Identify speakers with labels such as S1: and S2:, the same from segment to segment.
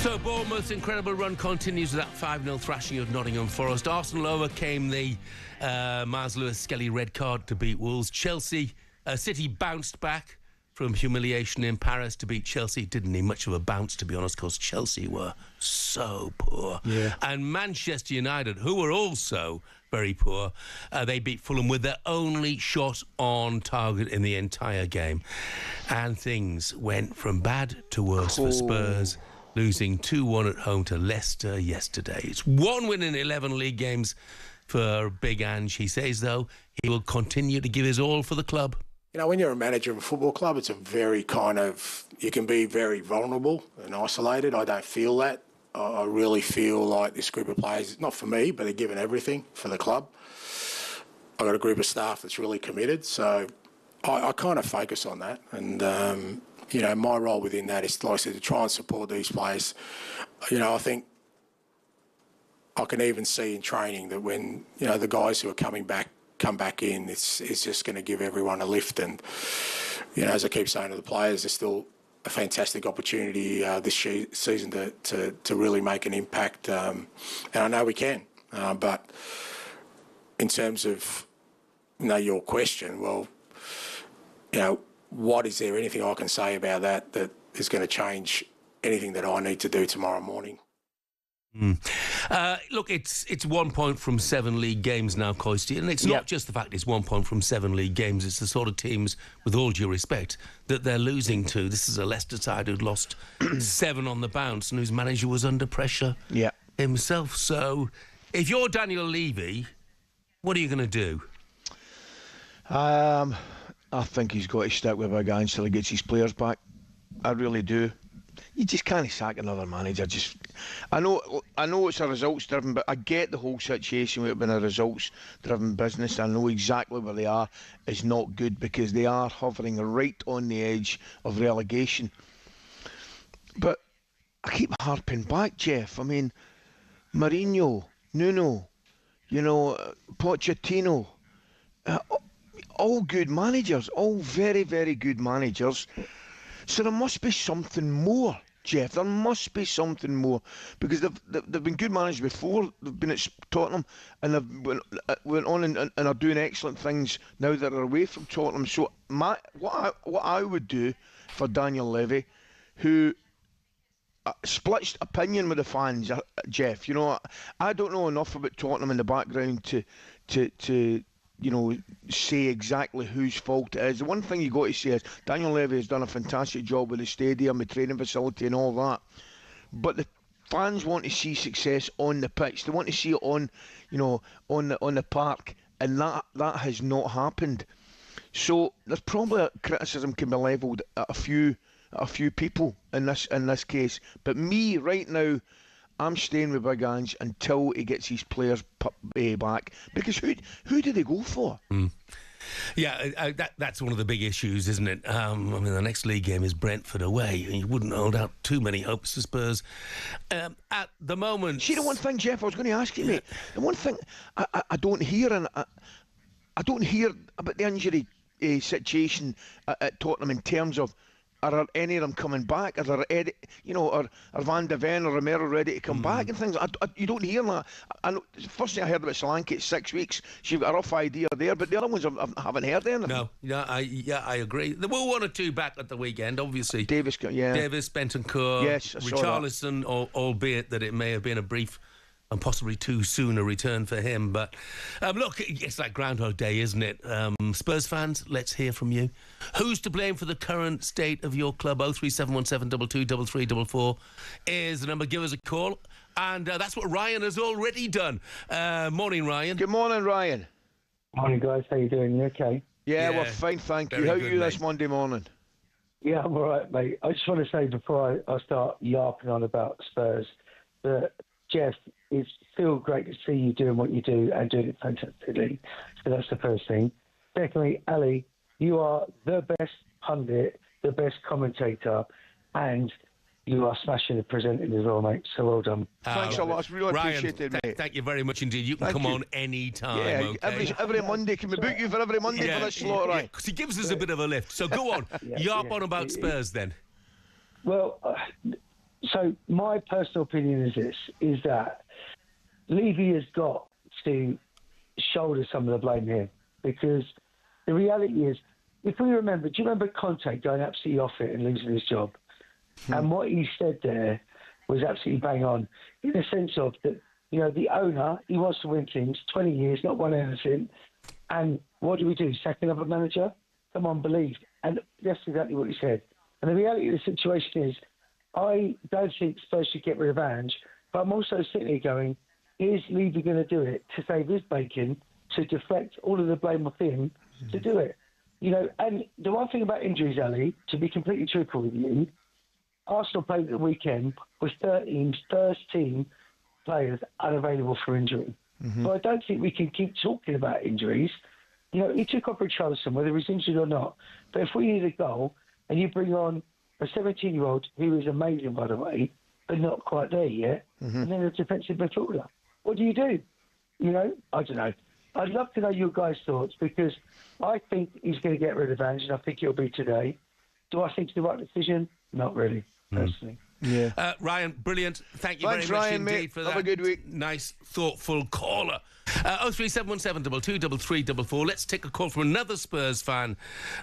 S1: So Bournemouth's incredible run continues with that 5-0 thrashing of Nottingham Forest. Arsenal overcame the Miles Lewis-Skelly red card to beat Wolves. City bounced back from humiliation in Paris to beat Chelsea. Didn't need much of a bounce, to be honest, because Chelsea were so poor.
S2: Yeah.
S1: And Manchester United, who were also very poor, they beat Fulham with their only shot on target in the entire game. And things went from bad to worse for Spurs, losing 2-1 at home to Leicester yesterday. It's one win in 11 league games for Big Ange. He says, though, he will continue to give his all for the club.
S3: You know, when you're a manager of a football club, it's a very you can be very vulnerable and isolated. I don't feel that. I really feel like this group of players, not for me, but they're given everything for the club. I've got a group of staff that's really committed, so I kind of focus on that. And, you know, my role within that is, like I said, to try and support these players. You know, I think I can even see in training that when, you know, the guys who are come back in, it's just going to give everyone a lift. And, you know, as I keep saying to the players, there's still a fantastic opportunity this season to really make an impact. And I know we can. But in terms of, you know, your question, well, you know, is there anything I can say about that is going to change anything that I need to do tomorrow morning?
S1: Look, it's 1 point from 7 league games now, Coisty, and it's not just the fact it's 1 point from 7 league games. It's the sort of teams, with all due respect, that they're losing to. This is a Leicester side who'd lost 7 on the bounce and whose manager was under pressure himself. So, if you're Daniel Levy, what are you going to do?
S2: I think he's got to stick with Big Ange till he gets his players back. I really do. You just can't sack another manager. I know it's a results-driven, but I get the whole situation with it being a results-driven business. I know exactly where they are is not good because they are hovering right on the edge of relegation. But I keep harping back, Jeff. I mean, Mourinho, Nuno, you know, Pochettino, all good managers, all very, very good managers. So there must be something more, Jeff. There must be something more because they've been good managers before. They've been at Tottenham and they've went on and are doing excellent things now that they're away from Tottenham. So what I would do for Daniel Levy, who splits opinion with the fans, Jeff. You know, I don't know enough about Tottenham in the background to you know, say exactly whose fault it is. The one thing you got to say is Daniel Levy has done a fantastic job with the stadium, the training facility and all that. But the fans want to see success on the pitch. They want to see it on, you know, on the park, and that has not happened. So there's probably a criticism can be levelled at a few people in this case. But me right now, I'm staying with Big Ange until he gets his players back. Because who do they go for?
S1: Yeah, that's one of the big issues, isn't it? I mean, the next league game is Brentford away, and you wouldn't hold out too many hopes for Spurs. At the moment...
S2: See, the one thing, Jeff, I was going to ask you, mate. The one thing I don't hear, and I don't hear about the injury situation at Tottenham in terms of, are any of them coming back? Are there, you know, are Van de Ven or Romero ready to come back and things? You don't hear that. I know, first thing I heard about Solanke, it's 6 weeks. So you've got a rough idea there, but the other ones I haven't heard anything.
S1: No, I agree. There were 1 or 2 back at the weekend, obviously.
S2: Davis,
S1: Bentancur,
S2: yes,
S1: Richarlison, albeit that it may have been a brief and possibly too soon a return for him. But look, it's like Groundhog Day, isn't it? Spurs fans, let's hear from you. Who's to blame for the current state of your club? 03717 22 3344 is the number. Give us a call. And that's what Ryan has already done. Morning, Ryan.
S2: Good morning, Ryan.
S4: Morning, guys. How you doing? You okay?
S2: Yeah, we're fine, thank you. How are you this Monday morning?
S4: Yeah, I'm all right, mate. I just want to say before I start yarping on about Spurs that, Jeff, it's still great to see you doing what you do and doing it fantastically. So that's the first thing. Secondly, Ali, you are the best pundit, the best commentator, and you are smashing the presenting as well, mate. So well done.
S2: Thanks a lot. It's really
S1: Ryan,
S2: appreciated, mate.
S1: Thank you very much indeed. You can come on any time.
S2: Yeah,
S1: okay?
S2: every Monday. Can we book you for every Monday for this slot, right?
S1: Because he gives us a bit of a lift. So go on. Yarp on about Spurs then.
S4: Well, So my personal opinion is this, is that Levy has got to shoulder some of the blame here, because the reality is, if we remember, do you remember Conte going absolutely off it and losing his job? And what he said there was absolutely bang on, in the sense of that, you know, the owner, he wants to win things, 20 years, not won anything. And what do? Sack another manager? Come on, believe. And that's exactly what he said. And the reality of the situation is, I don't think Spurs should get rid of Ange, but I'm also sitting here going, is Levy going to do it to save his bacon, to deflect all of the blame off him, to do it? You know, and the one thing about injuries, Ali, to be completely truthful with you, Arsenal played at the weekend with 13 first-team players unavailable for injury. So I don't think we can keep talking about injuries. You know, he took off Richarlison, whether he's injured or not. But if we need a goal and you bring on a 17-year-old who is amazing, by the way, but not quite there yet, and then a defensive midfielder, what do? You know, I don't know. I'd love to know your guys' thoughts, because I think he's going to get rid of Ange, and I think it'll be today. Do I think it's the right decision? Not really, personally.
S2: Yeah.
S1: Ryan, brilliant. Thank you
S2: Thanks,
S1: very much
S2: Ryan,
S1: indeed
S2: mate.
S1: for that.
S2: Have a good week.
S1: Nice, thoughtful caller. 03717 223344. Let's take a call from another Spurs fan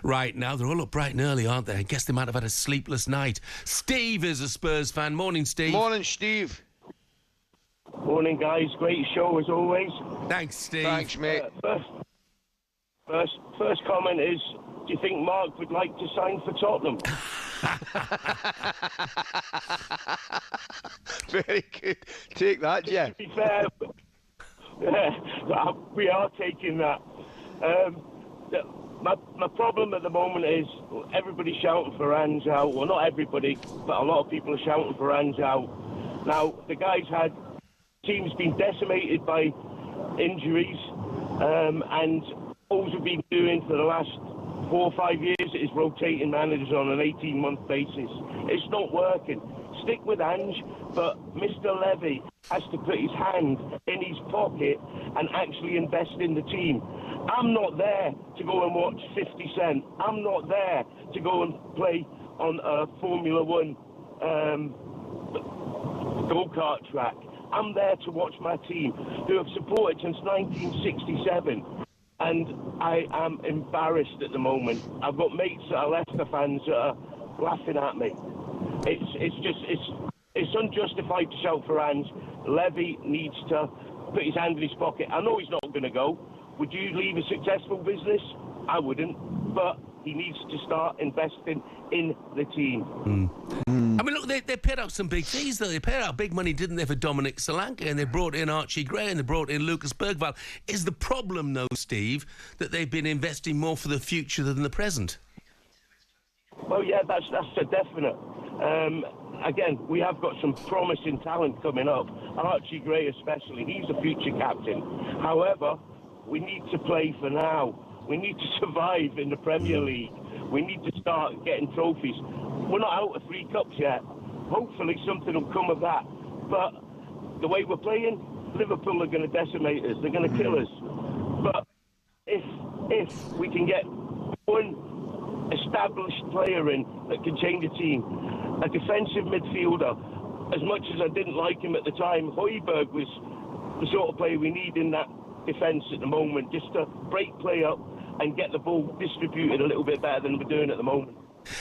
S1: right now. They're all up bright and early, aren't they? I guess they might have had a sleepless night. Steve is a Spurs fan. Morning, Steve.
S2: Morning, Steve.
S5: Morning, guys. Great show as always.
S1: Thanks, Steve.
S2: Thanks, mate.
S5: First comment is, do you think Mark would like to sign for Tottenham?
S2: Very good. Take that, Jeff.
S5: To be fair, we are taking that. My problem at the moment is everybody's shouting for Ange out. Well, not everybody, but a lot of people are shouting for Ange out. Now, the guy's had teams been decimated by injuries, and all we've been doing for the last 4 or 5 years is rotating managers on an 18-month basis. It's not working. Stick with Ange, but Mr. Levy has to put his hand in his pocket and actually invest in the team. I'm not there to go and watch 50 Cent. I'm not there to go and play on a Formula One go-kart track. I'm there to watch my team, who have supported since 1967. And I am embarrassed at the moment. I've got mates that are Leicester fans that are laughing at me. It's unjustified to shout for Ange. Levy needs to put his hand in his pocket. I know he's not going to go. Would you leave a successful business? I wouldn't. But he needs to start investing in the team.
S1: I mean, look, they paid out some big fees, though. They paid out big money, didn't they, for Dominic Solanke, and they brought in Archie Gray, and they brought in Lucas Bergvall. Is the problem, though, Steve, that they've been investing more for the future than the present?
S5: Well, yeah, that's a definite. Again, we have got some promising talent coming up. Archie Gray especially, he's a future captain. However, we need to play for now. We need to survive in the Premier League. We need to start getting trophies. We're not out of 3 cups yet. Hopefully something will come of that. But the way we're playing, Liverpool are going to decimate us. They're going to kill us. But if we can get one established player in that can change the team, a defensive midfielder, as much as I didn't like him at the time, Højbjerg was the sort of player we need in that defence at the moment, just to break play up and get the ball distributed a little bit better than we're doing at the moment.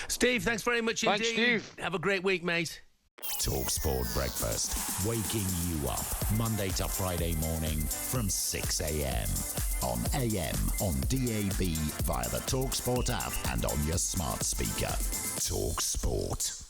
S1: Steve, thanks very much indeed.
S2: Thanks, Steve.
S1: Have a great week, mate.
S6: talkSPORT Breakfast, waking you up Monday to Friday morning from 6 a.m. on AM, on DAB, via the talkSPORT app and on your smart speaker. talkSPORT.